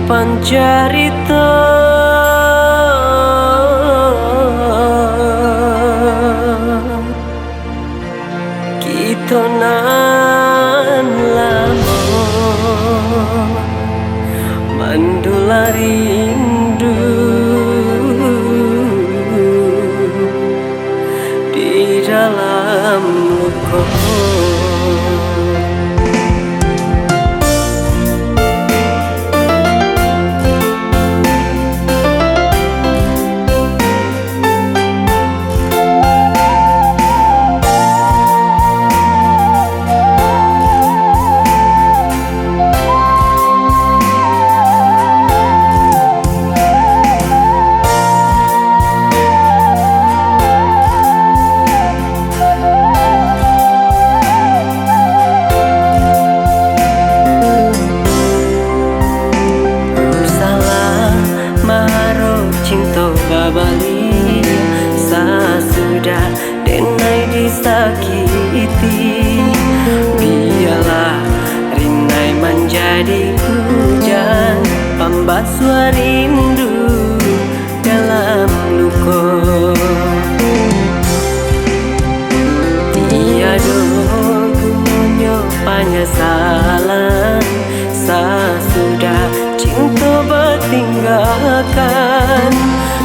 simpan cerita kita nan lama mandula rindu di dalam luka. Babali sudah denai disakiti, biarlah rinai menjadi hujan pembasuh rindu dalam luka. Tiada gunanya penyesalan sudah cinta bertinggalkan.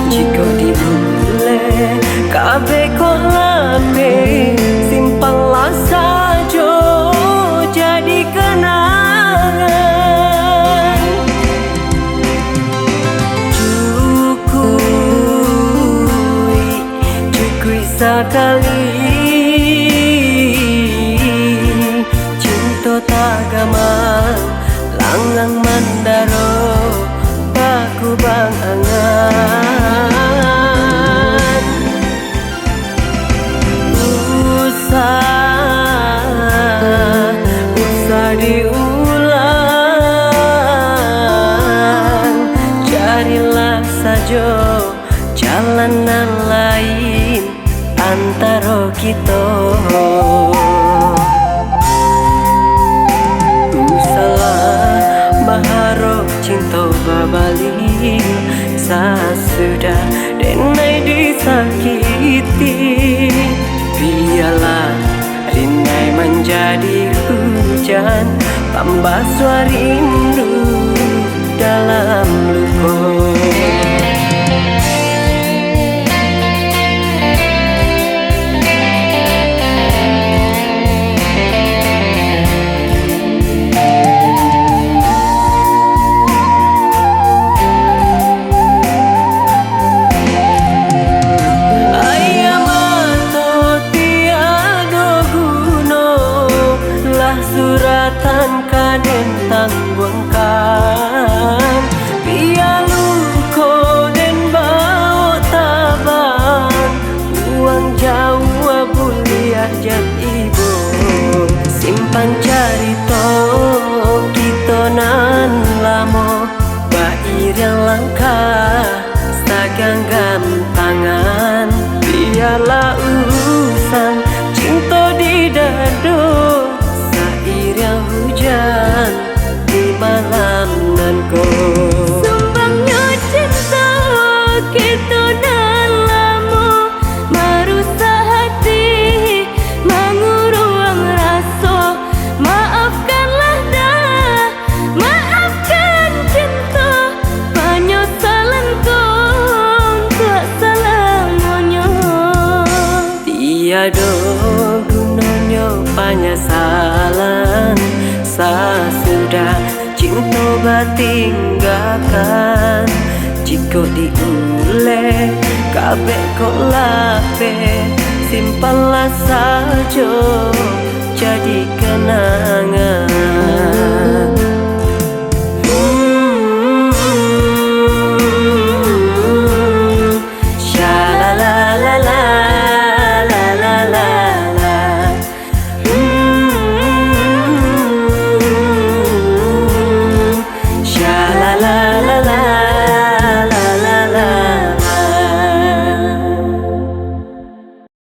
Jika diboleh kabeh kau lape, simpanlah saja jadi kenangan. Cukui sekali cinta tak gamang langang mandaro baku bang angan. Usah diulang, carilah saja jalanan lain antara kita. Usahlah mengharap cinta babali sudah denai disakiti, biarlah rinai menjadi hujan pembasuh rindu dalam luka. Suratan kaden tangguangkan, biar luko den bawa taban, uang jauh buliah jat ibu. Simpan cerita kita nan lama, bair yang langkah segenggam tangan, biarlah usang cinta di dado yang hujan di malam nanko. Sumbangnya cinta kita dan lama, merusak hati, menguruang rasa. Maafkanlah dah, maafkan cinta, penyesalan kau tak selamanya. Tiada gunanya penyesalan sudah cinta bertinggalkan. Jika diuleh kabeh kau lape, simpanlah saja jadi kenangan.